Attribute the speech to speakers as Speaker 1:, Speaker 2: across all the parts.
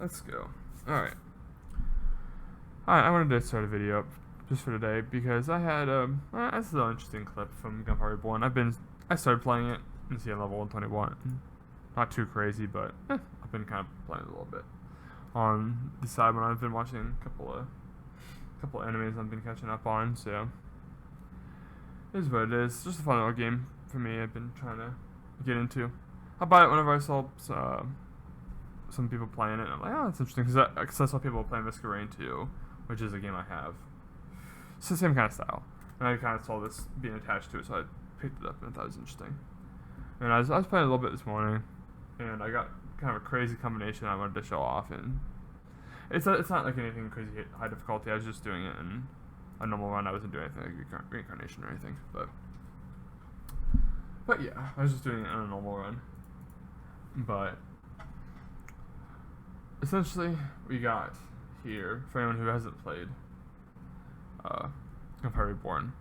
Speaker 1: let's go. Alright. I wanted to start a video up just for today because I had this is an interesting clip from Gunfire Reborn. I started playing it and see level 121. Not too crazy, but I've been kind of playing it a little bit. On the side when I've been watching a couple of animes I've been catching up on, so it is what it is. It's just a fun little game for me. I've been trying to get into. I buy it whenever I saw some people playing it, and I'm like, oh, that's interesting, because I saw people playing Masquerade too, which is a game I have. It's the same kind of style, and I kind of saw this being attached to it, so I picked it up and I thought it was interesting. And I was playing a little bit this morning, and I got kind of a crazy combination I wanted to show off, and it's not like anything crazy high difficulty. I was just doing it in a normal run. I wasn't doing anything like reincarnation or anything, but yeah, I was just doing it in a normal run. But essentially, we got here, for anyone who hasn't played Gunfire Reborn,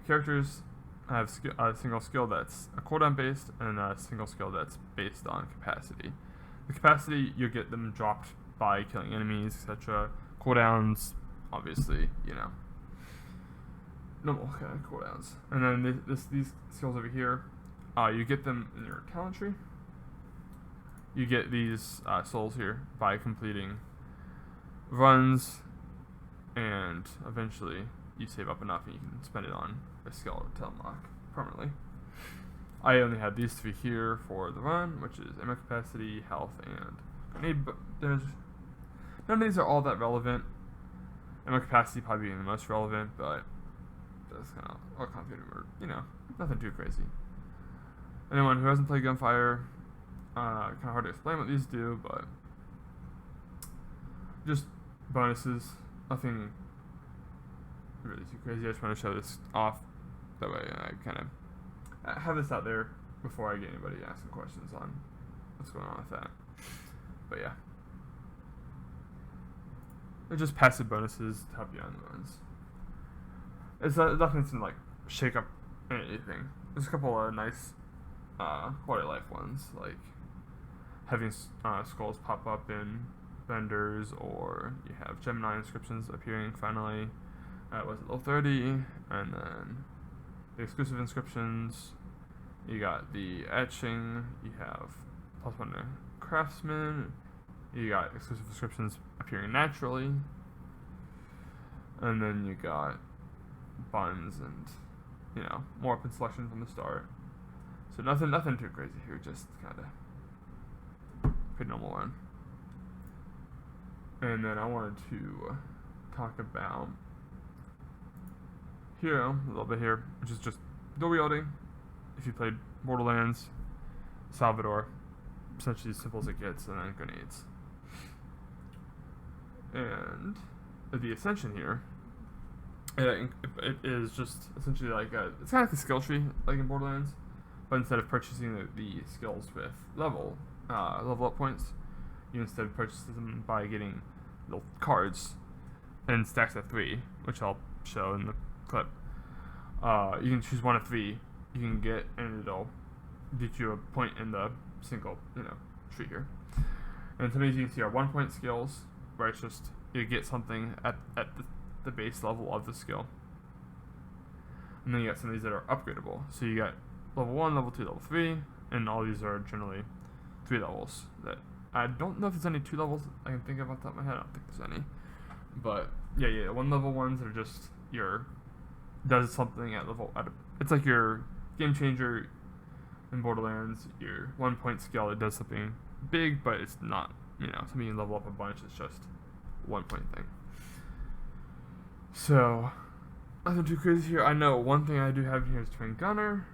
Speaker 1: characters have a single skill that's a cooldown based and a single skill that's based on capacity. The capacity, you get them dropped by killing enemies, etc. Cooldowns, obviously, normal kind of cooldowns. And then these skills over here, you get them in your talent tree. You get these souls here by completing runs, and eventually you save up enough and you can spend it on a skill to unlock permanently. I only had these three here for the run, which is ammo capacity, health, and grenade damage. None of these are all that relevant. Ammo capacity probably being the most relevant, but that's kind of all confident, or nothing too crazy. Anyone who hasn't played Gunfire, kind of hard to explain what these do, but just bonuses, nothing really too crazy. I just want to show this off, that way I kind of have this out there before I get anybody asking questions on what's going on with that. But yeah, they're just passive bonuses to help you on the runs. It's nothing to like shake up anything. There's a couple of nice quality of life ones, like having skulls pop up in vendors, or you have Gemini inscriptions appearing finally at level 30, and then the exclusive inscriptions. You got the etching, you have +1 to craftsman, you got exclusive inscriptions appearing naturally, and then you got buns and more open selection from the start. So nothing too crazy here, just kind of pretty normal one. And then I wanted to talk about hero a little bit here, which is just dual wielding. If you played Borderlands, Salvador, essentially as simple as it gets, and then grenades. And the Ascension here, it is just essentially like it's kind of like a skill tree, like in Borderlands, but instead of purchasing the skills with level up points, you instead purchase them by getting little cards and stacks of 3, which I'll show in the clip. You can choose one of 3 you can get, and it'll get you a point in the single tree here. And some of these you can see are 1-point skills, where it's just you get something at the base level of the skill. And then you got some of these that are upgradable. So you got level 1, level 2, level 3, and all these are generally 3 levels. That I don't know if there's any 2 levels I can think of off the top of my head. I don't think there's any. But yeah, 1 level ones are just does something at it's like your game changer in Borderlands. Your 1-point skill, it does something big, but it's not something you level up a bunch. It's just 1-point thing. So nothing too crazy here. I know one thing I do have here is Twin Gunner.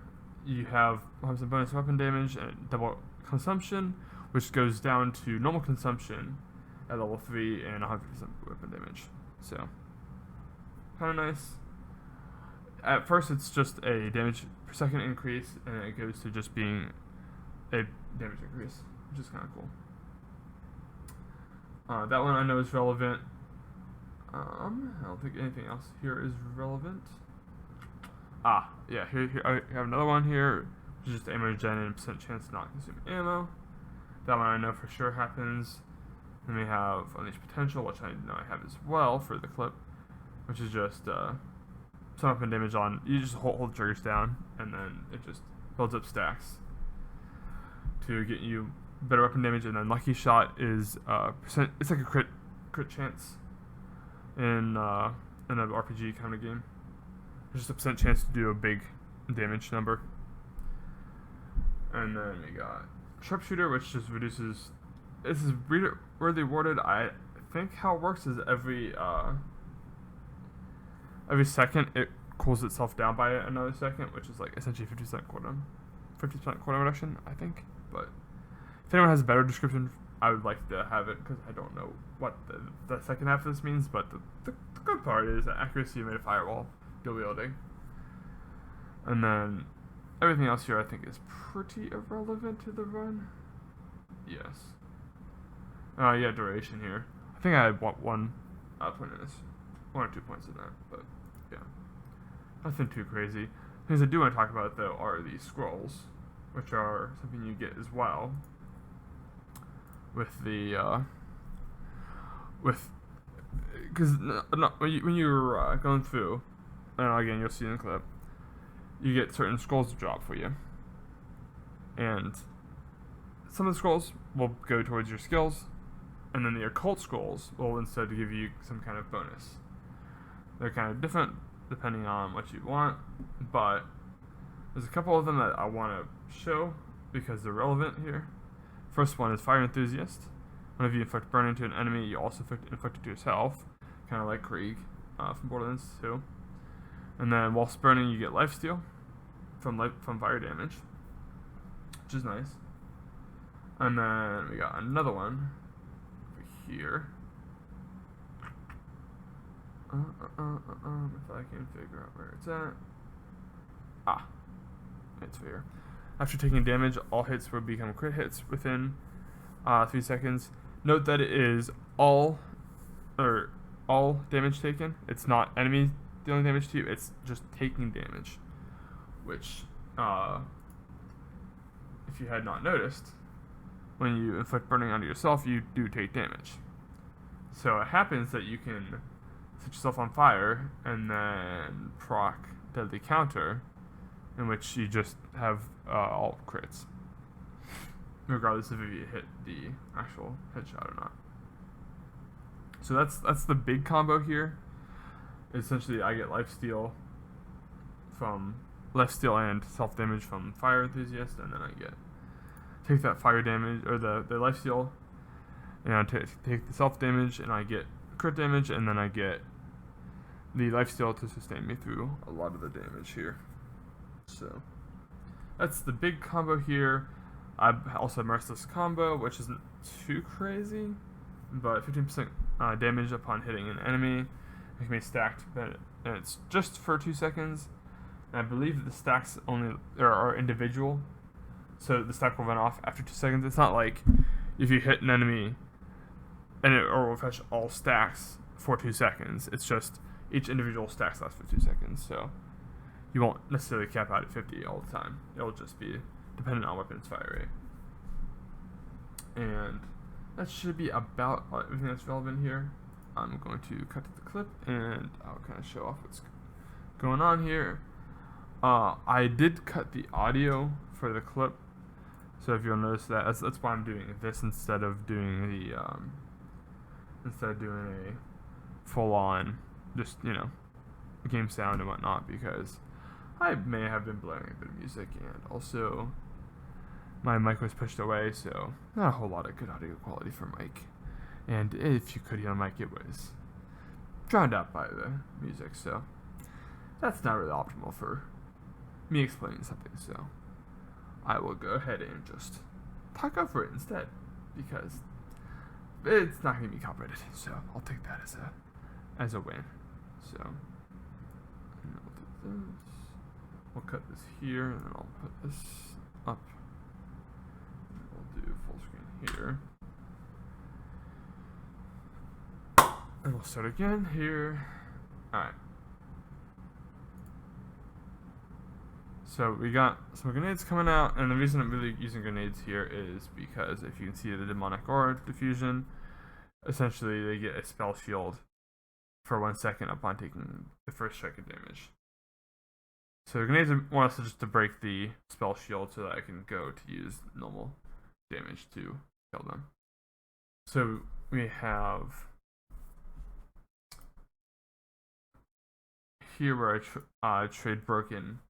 Speaker 1: You have some bonus weapon damage and double consumption, which goes down to normal consumption at level 3 and 100% weapon damage. So kind of nice. At first, it's just a damage per second increase, and it goes to just being a damage increase, which is kind of cool. That one I know is relevant. I don't think anything else here is relevant. Yeah, here I have another one here, which is just ammo gen and % chance to not consume ammo. That one I know for sure happens. Then we have Unleash Potential, which I know I have as well for the clip, which is just some weapon damage on. You just hold triggers down, and then it just builds up stacks to get you better weapon damage. And then Lucky Shot is percent. It's like a crit chance in an RPG kind of game. There's just a percent chance to do a big damage number. And then we got Sharpshooter, which just reduces. This is weirdly worded. I think how it works is every second it cools itself down by another second, which is like essentially 50% cooldown reduction, I think. But if anyone has a better description, I would like to have it, because I don't know what the second half of this means. But the good part is that accuracy made a firewall you'll be wielding. And then everything else here I think is pretty irrelevant to the run. Yes. Yeah, duration here. I think I had one point in this. 1 or 2 points in that, but yeah. Nothing too crazy. Things I do want to talk about, though, are these scrolls, which are something you get as well with the, because when you're going through, and again, you'll see in the clip, you get certain scrolls to drop for you. And some of the scrolls will go towards your skills, and then the occult scrolls will instead give you some kind of bonus. They're kind of different depending on what you want, but there's a couple of them that I want to show because they're relevant here. First one is Fire Enthusiast. Whenever you inflict burning to an enemy, you also inflict it to yourself, kind of like Krieg from Borderlands 2. And then whilst burning, you get lifesteal from fire damage, which is nice. And then we got another one over here. If I can figure out where it's at. It's here. After taking damage, all hits will become crit hits within 3 seconds. Note that it is all damage taken. It's not enemy dealing damage to you. It's just taking damage, which, if you had not noticed, when you inflict burning onto yourself, you do take damage. So it happens that you can set yourself on fire and then proc Deadly Counter, in which you just have all crits, regardless of if you hit the actual headshot or not. So that's the big combo here. Essentially, I get lifesteal and self damage from Fire Enthusiast, and then I take that fire damage or the lifesteal, and I take the self damage, and I get crit damage, and then I get the lifesteal to sustain me through a lot of the damage here. So that's the big combo here. I also have Merciless Combo, which isn't too crazy, but 15% damage upon hitting an enemy. It can be stacked, and it's just for 2 seconds. And I believe that the stacks only are individual, so the stack will run off after 2 seconds. It's not like if you hit an enemy and it will fetch all stacks for 2 seconds. It's just each individual stack lasts for 2 seconds, so you won't necessarily cap out at 50 all the time. It'll just be dependent on weapons fire rate. And that should be about everything that's relevant here. I'm going to cut to the clip, and I'll kind of show off what's going on here. I did cut the audio for the clip, so if you'll notice that's why I'm doing this instead of doing the a full-on just game sound and whatnot, because I may have been blaring a bit of music, and also my mic was pushed away, so not a whole lot of good audio quality for mic. And if you could hear the mic, it was drowned out by the music, so that's not really optimal for me explaining something, so I will go ahead and just talk over it instead, because it's not going to be copyrighted, so I'll take that as a win. So and we'll do this. We'll cut this here, and then I'll put this up. And we'll do full screen here. And we'll start again here. Alright. So we got some grenades coming out, and the reason I'm really using grenades here is because if you can see the demonic aura diffusion, essentially they get a spell shield for 1 second upon taking the first strike of damage. So grenades want us to just to break the spell shield so that I can go to use normal damage to kill them. So we have here where I trade broken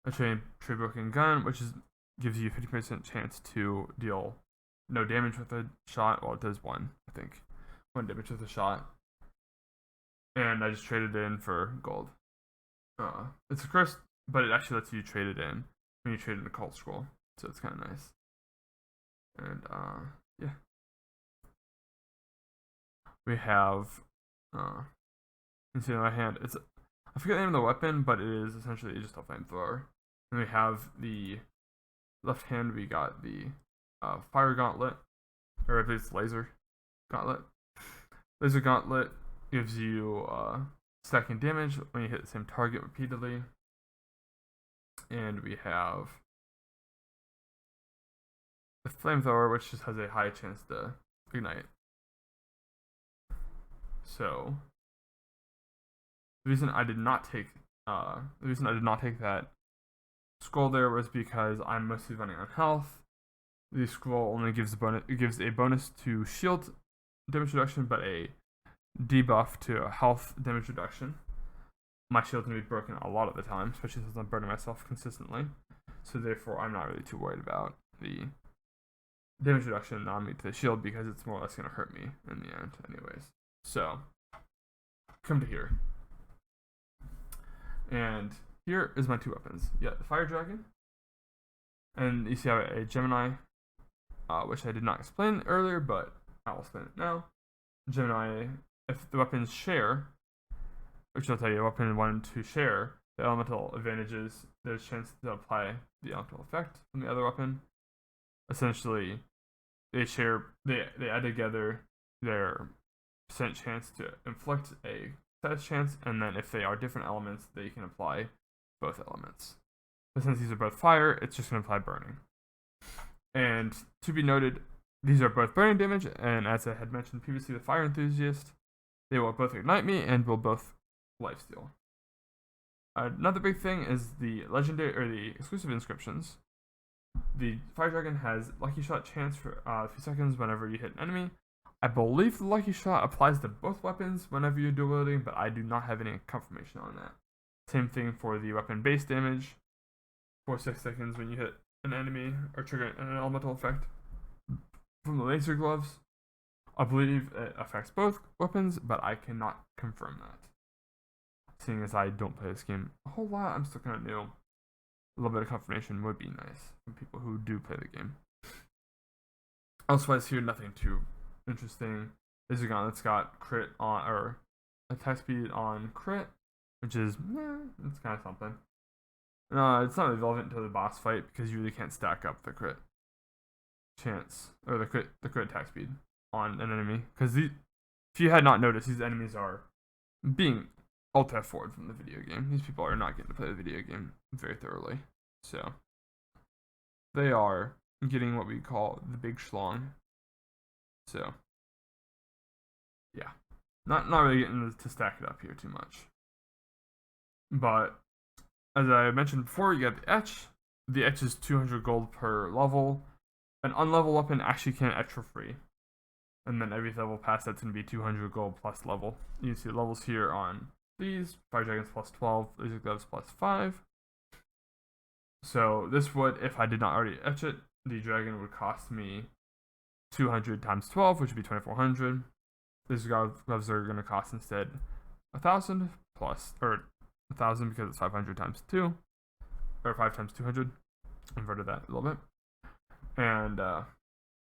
Speaker 1: gun, which gives you 50% chance to deal no damage with a shot. Well, it does 1, I think. 1 damage with a shot. And I just traded it in for gold. It's a curse, but it actually lets you trade it in when you trade in a cult scroll. So it's kind of nice. And, yeah. We have, you can see on my hand, I forget the name of the weapon, but it is essentially just a flamethrower. And we have the left hand, we got the fire gauntlet, or I believe it's laser gauntlet. Laser gauntlet gives you stacking damage when you hit the same target repeatedly. And we have the flamethrower, which just has a high chance to ignite. So the reason I did not take that scroll there was because I'm mostly running on health. The scroll only gives a bonus to shield damage reduction, but a debuff to health damage reduction. My shield's gonna be broken a lot of the time, especially since I'm burning myself consistently. So therefore, I'm not really too worried about the damage reduction on me to the shield because it's more or less gonna hurt me in the end, anyways. So come to here, and here is my 2 weapons. Yeah, the fire dragon, and you see I have a Gemini, which I did not explain earlier, but I will explain it now. Gemini, if the weapons share, which will tell you weapon 1 and 2 share the elemental advantages, there's a chance to apply the elemental effect from the other weapon. Essentially, they add together their percent chance to inflict a status chance, and then if they are different elements, they can apply both elements. But since these are both fire, it's just going to apply burning. And to be noted, these are both burning damage, and as I had mentioned previously with Fire Enthusiast, they will both ignite me and will both lifesteal. Another big thing is the legendary or the exclusive inscriptions. The Fire Dragon has Lucky Shot chance for 3 seconds whenever you hit an enemy. I believe the Lucky Shot applies to both weapons whenever you're dual wielding, but I do not have any confirmation on that. Same thing for the weapon base damage for 6 seconds when you hit an enemy or trigger an elemental effect. From the laser gloves, I believe it affects both weapons, but I cannot confirm that. Seeing as I don't play this game a whole lot, I'm still kind of new. A little bit of confirmation would be nice from people who do play the game. Elsewise, here nothing too interesting. Laser Gauntlet's got crit on, or attack speed on crit, which is, it's kind of something. It's not really relevant to the boss fight because you really can't stack up the crit chance, or the crit attack speed on an enemy. Because if you had not noticed, these enemies are being alt forward from the video game. These people are not getting to play the video game very thoroughly. So they are getting what we call the big schlong. So yeah, not really getting to stack it up here too much. But as I mentioned before, you got the etch. The etch is 200 gold per level. An unlevel weapon actually can etch for free. And then every level past that's going to be 200 gold plus level. You can see the levels here on these. Fire Dragons plus 12, Laser Gloves plus 5. So this would, if I did not already etch it, the dragon would cost me 200 times 12, which would be 2400. Laser Gloves are going to cost instead 1000 plus, or 1000 because it's 500 times 2, or 5 times 200. Inverted that a little bit. And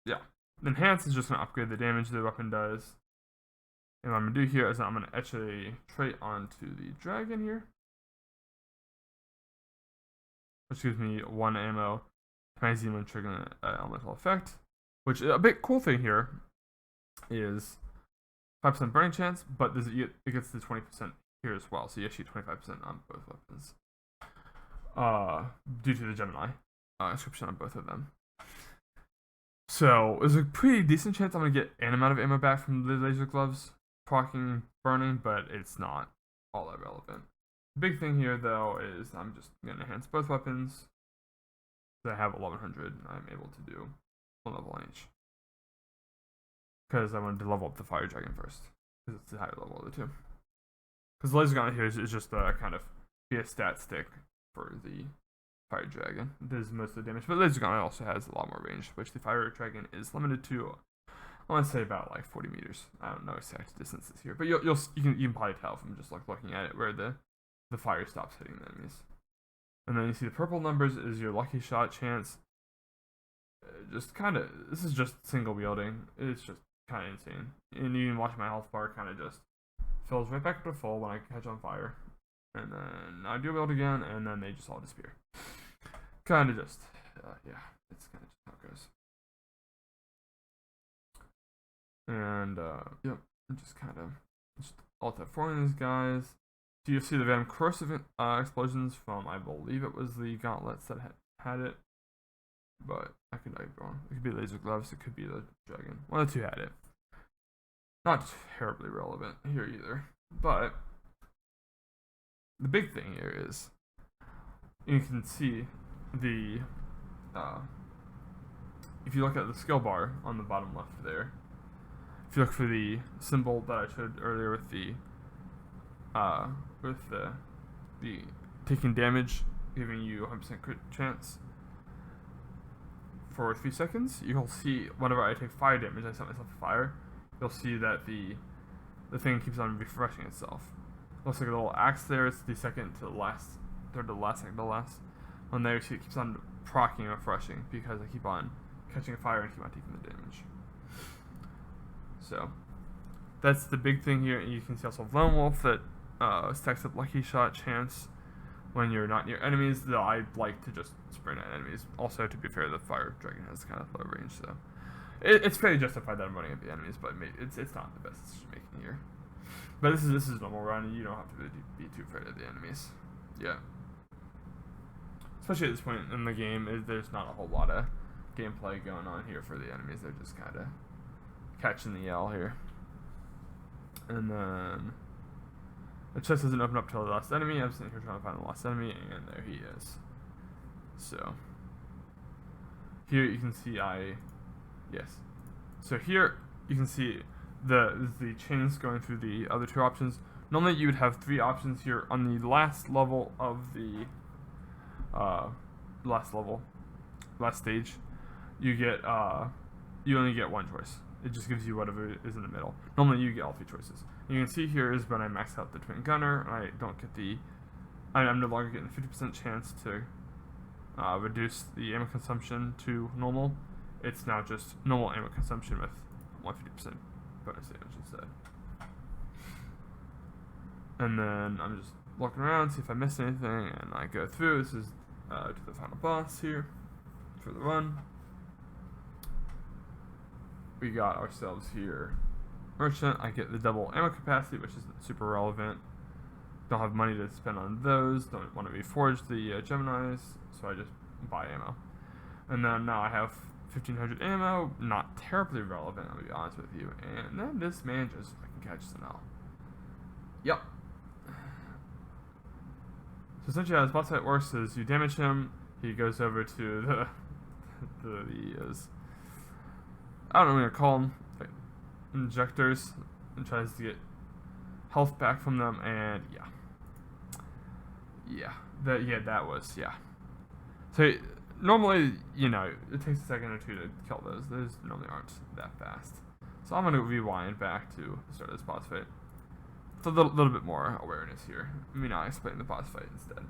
Speaker 1: yeah, enhance is just going to upgrade the damage the weapon does. And what I'm going to do here is I'm going to etch a trait onto the dragon here, which gives me 1 ammo magazine when triggering an elemental effect. Which a bit cool thing here is 5% burning chance, but it gets to 20% here as well. So you actually get 25% on both weapons due to the Gemini inscription on both of them. So there's a pretty decent chance I'm gonna get an amount of ammo back from the laser gloves, proccing burning, but it's not all that relevant. The big thing here though is I'm just gonna enhance both weapons. So I have 1100. I'm able to do one level on each because I wanted to level up the fire dragon first because it's the higher level of the two. Because the laser gun here is just kind of be a stat stick for the fire dragon. Does most of the damage, but the laser gun also has a lot more range, which the fire dragon is limited to. I want to say about like 40 meters. I don't know exact distances here, but you can probably tell from just like looking at it where the fire stops hitting the enemies. And then you see the purple numbers is your lucky shot chance. Just kind of, this is just single wielding. It's just kind of insane. And you can watch my health bar kind of just fills right back up to full when I catch on fire. And then I do wield again, and then they just all disappear. Kind of just, yeah, it's kind of just how it goes. And, yep, just kind of just alt-F4ing these guys. So you see the Venom corrosive explosions from, I believe it was the gauntlets that had it. But I could be wrong. It could be laser gloves, it could be the dragon. One of the two had it. Not terribly relevant here either. But the big thing here is you can see the if you look at the skill bar on the bottom left there, if you look for the symbol that I showed earlier with the taking damage, giving you 100% crit chance for 3 seconds, you'll see whenever I take fire damage, I set myself afire, you'll see that the thing keeps on refreshing itself. Looks like a little axe there. It's the second to the last, third to the last, second to the last. On there, you see it keeps on proccing and refreshing because I keep on catching fire and keep on taking the damage. So that's the big thing here. And you can see also Lone Wolf that stacks up lucky shot chance when you're not near enemies, though I like to just sprint at enemies. Also, to be fair, the fire dragon has kind of low range, so it's fairly justified that I'm running at the enemies, but it's not the best decision making here. But this is a normal run, and you don't have to really be too afraid of the enemies. Yeah. Especially at this point in the game, there's not a whole lot of gameplay going on here for the enemies. They're just kind of catching the L here. And then the chest doesn't open up till the last enemy. I'm sitting here trying to find the last enemy, and there he is. So here you can see So here you can see the chains going through the other two options. Normally you would have 3 options here on the last level of the last stage. You get you only get 1 choice. It just gives you whatever is in the middle. Normally you get all 3 choices. And you can see here is when I max out the twin gunner, I don't get I'm no longer getting the 50% chance to reduce the ammo consumption to normal. It's now just normal ammo consumption with 150% bonus damage instead. And then I'm just looking around, see if I missed anything, and I go through. This is to the final boss here for the run. We got ourselves here merchant. I get the double ammo capacity, which isn't super relevant. Don't have money to spend on those. Don't want to reforge the Geminis, so I just buy ammo. And then now I have 1500 ammo. Not terribly relevant, I'll be honest with you. And then this man just fucking catches an L. Yep. So essentially how this boss fight works is you damage him, he goes over to I don't know what to call them, like injectors, and tries to get health back from them, and that was. So normally, it takes a second or two to kill those. Those normally aren't that fast. So I'm gonna rewind back to the start of this boss fight. It's a little bit more awareness here. I'll explain the boss fight instead,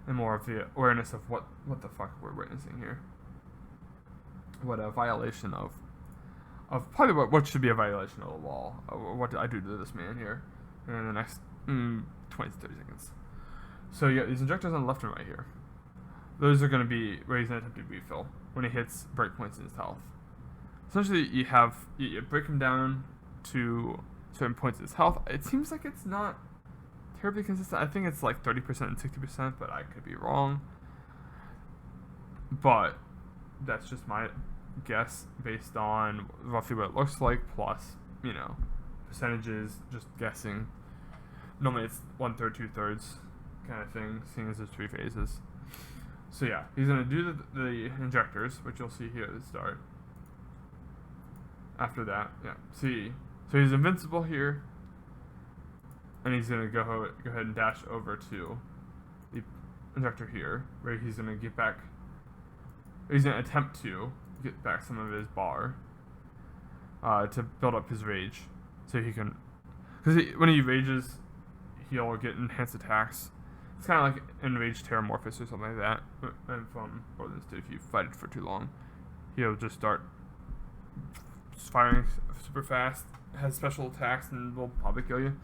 Speaker 1: and more of the awareness of what the fuck we're witnessing here. What a violation of probably what should be a violation of the law. What did I do to this man here in the next 20 to 30 seconds? So you got these injectors on the left and right here. Those are going to be where he's going to attempt to refill when he hits breakpoints in his health. Essentially, you break him down to certain points in his health. It seems like it's not terribly consistent. I think it's like 30% and 60%, but I could be wrong. But that's just my guess based on roughly what it looks like, plus, you know, percentages, just guessing. Normally it's 1/3, 2/3 kind of thing, seeing as there's 3 phases. So yeah, he's going to do the injectors, which you'll see here at the start. After that, yeah, see. So he's invincible here, and he's going to go ahead and dash over to the injector here, where he's going to get back, he's going to attempt to get back some of his bar to build up his rage, so he can, because when he rages, he'll get enhanced attacks. It's kind of like Enraged Terramorphous or something like that. And from Borderlands 2, if you fight it for too long, he'll just start firing super fast, has special attacks, and will probably kill you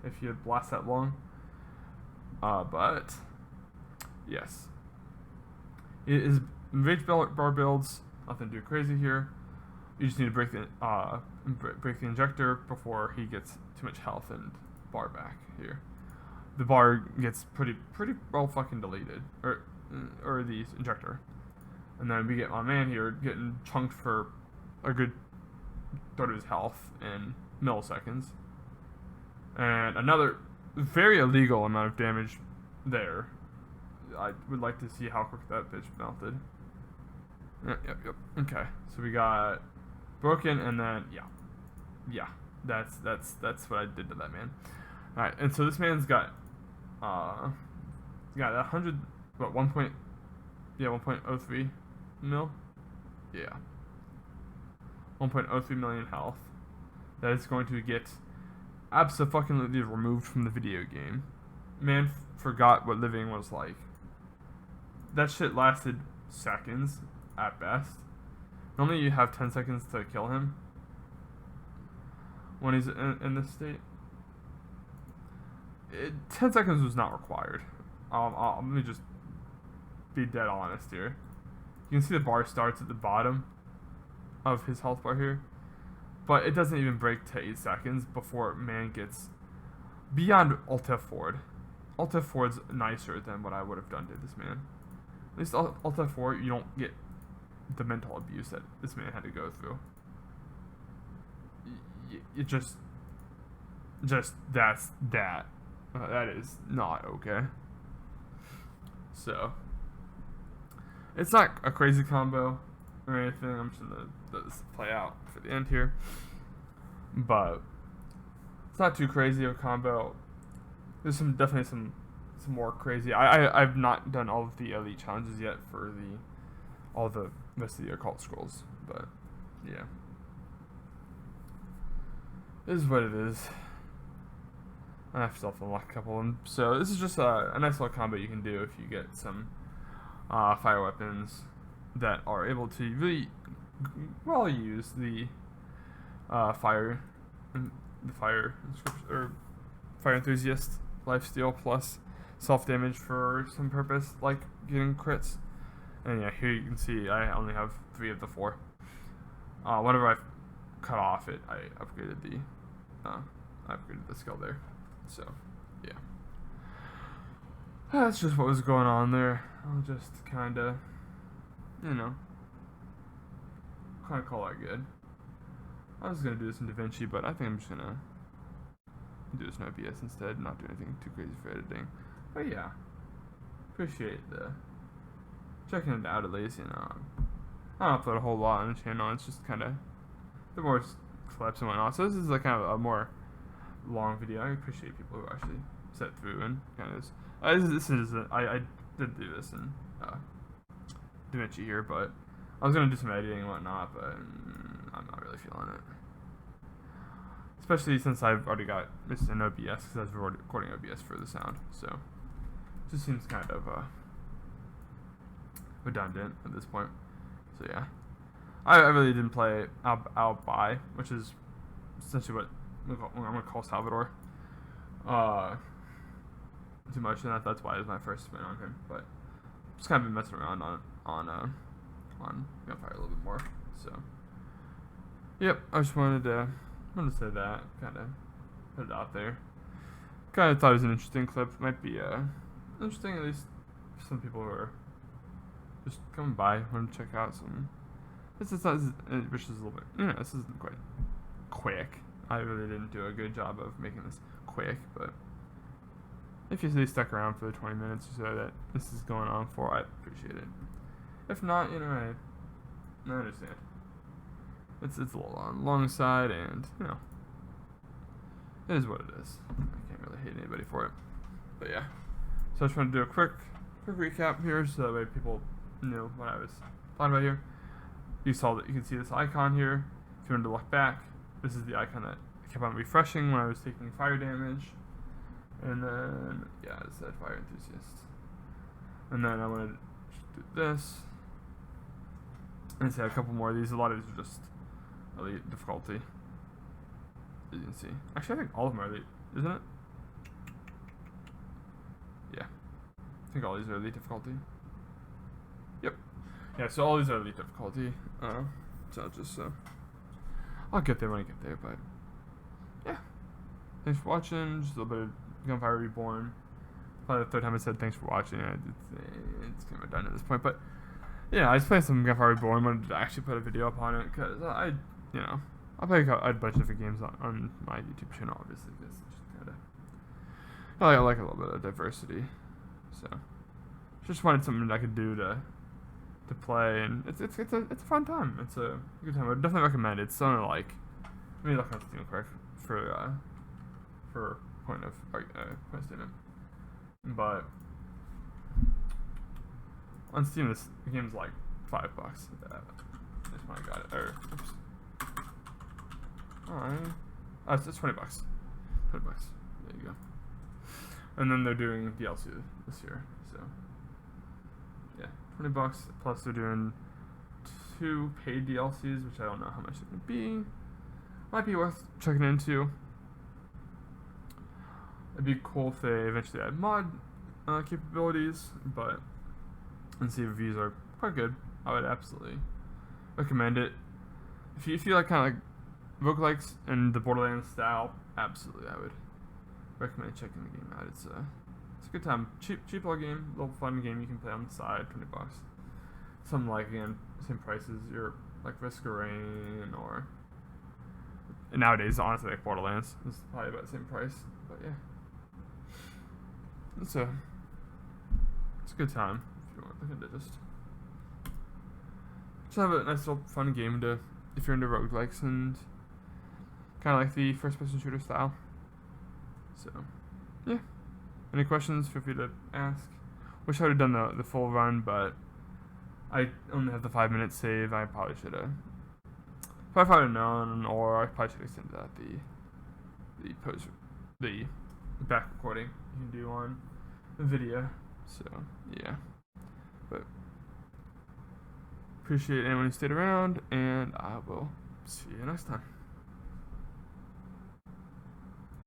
Speaker 1: if you blast that long. But yes, his Enraged bar builds, nothing too crazy here. You just need to break the injector before he gets too much health and bar back here. The bar gets pretty well fucking deleted, or the injector, and then we get my man here getting chunked for a good third of his health in milliseconds, and another very illegal amount of damage there. I would like to see how quick that bitch melted. Yep. Okay, so we got broken, and then yeah, that's what I did to that man. All right, and so this man's got 100, what, 1.03 mil? Yeah. 1.03 million health. That is going to get abso-fucking-lutely removed from the video game. Man forgot what living was like. That shit lasted seconds, at best. Normally you have 10 seconds to kill him when he's in this state. 10 seconds was not required. Let me just be dead honest here. You can see the bar starts at the bottom of his health bar here, but it doesn't even break to 8 seconds before man gets beyond Alt F4. Alt F4's nicer than what I would have done to this man. At least Alt F4, you don't get the mental abuse that this man had to go through. It just that's that. That is not okay. So, it's not a crazy combo or anything. I'm just gonna let this play out for the end here. But it's not too crazy of a combo. There's definitely some more crazy. I've not done all of the elite challenges yet for all the rest of the occult scrolls, but yeah, it is what it is. I still have to unlock a couple of them. So this is just a nice little combo you can do if you get some fire weapons that are able to really well use the fire enthusiast lifesteal plus self damage for some purpose, like getting crits. And yeah, here you can see I only have 3 of the 4. Whenever I cut off it, I upgraded the skill there. So, yeah. That's just what was going on there. I'll just kinda, call that good. I was gonna do this in DaVinci, but I think I'm just gonna do this in OBS instead, not do anything too crazy for editing. But yeah, appreciate the checking it out at least, I don't upload a whole lot on the channel, it's just kinda, the more clips and whatnot, so this is like kind of a more long video. I appreciate people who actually sit through and kind of I did do this in DaVinci here, but I was gonna do some editing and whatnot, but I'm not really feeling it, especially since I've already got this in OBS because I was recording OBS for the sound, so it just seems kind of redundant at this point. So yeah, I really didn't play I'll Buy, which is essentially what I'm gonna call Salvador too much, and that's why it was my first spin on him. But just kind of been messing around on Gunfire a little bit more. So yep, I just wanted to say that, kind of put it out there. Kind of thought it was an interesting clip. Might be interesting at least for some people who are just coming by, want to check out some This is not, which is a little bit, this isn't quite quick. I really didn't do a good job of making this quick, but if you really stuck around for the 20 minutes or so that this is going on for, I appreciate it. If not, I understand. It's a little on the long side, and it is what it is. I can't really hate anybody for it, but yeah. So I just want to do a quick recap here, so that way people know what I was talking about here. You can see this icon here. If you wanted to look back, this is the icon that kept on refreshing when I was taking fire damage. And then, yeah, it said fire enthusiast. And then I want to do this. And say a couple more of these. A lot of these are just elite difficulty, as you can see. Actually, I think all of them are elite, isn't it? Yeah. I think all these are elite difficulty. Yep. Yeah, so all these are elite difficulty. So I'll just, I'll get there when I get there, but yeah. Thanks for watching. Just a little bit of Gunfire Reborn. Probably the third time I said thanks for watching. It's kind of done at this point, but yeah, I just played some Gunfire Reborn. I wanted to actually put a video up on it because I'll play a bunch of different games on my YouTube channel, obviously, because it's just I like a little bit of diversity. So just wanted something that I could do to play, and it's a fun time. It's a good time. I would definitely recommend it. It's only like, let me look on Steam quick for point of statement. But on Steam, this game's like $5. That's why I got it. Oops. Alright. Oh, it's $20. $20. There you go. And then they're doing DLC this year, so yeah, $20 plus they're doing 2 paid DLCs, which I don't know how much they're gonna be. Might be worth checking into. It'd be cool if they eventually add mod capabilities, but and see reviews are quite good. I would absolutely recommend it. If you like kind of like roguelikes and the Borderlands style, absolutely I would recommend checking the game out. It's a good time. Cheap little game, little fun game you can play on the side. $20. Something like, again, same prices. You're like Risk of Rain, or nowadays honestly like Borderlands is probably about the same price. But yeah, it's a good time if you want to look into just have a nice little fun game to, if you're into roguelikes and kind of like the first-person shooter style. So yeah, any questions, feel free to ask. Wish I would have done the full run, but I only have the 5-minute save. I probably should have. If I would have known, or I probably should have extended that the back recording you can do on the video. So yeah, but appreciate anyone who stayed around, and I will see you next time.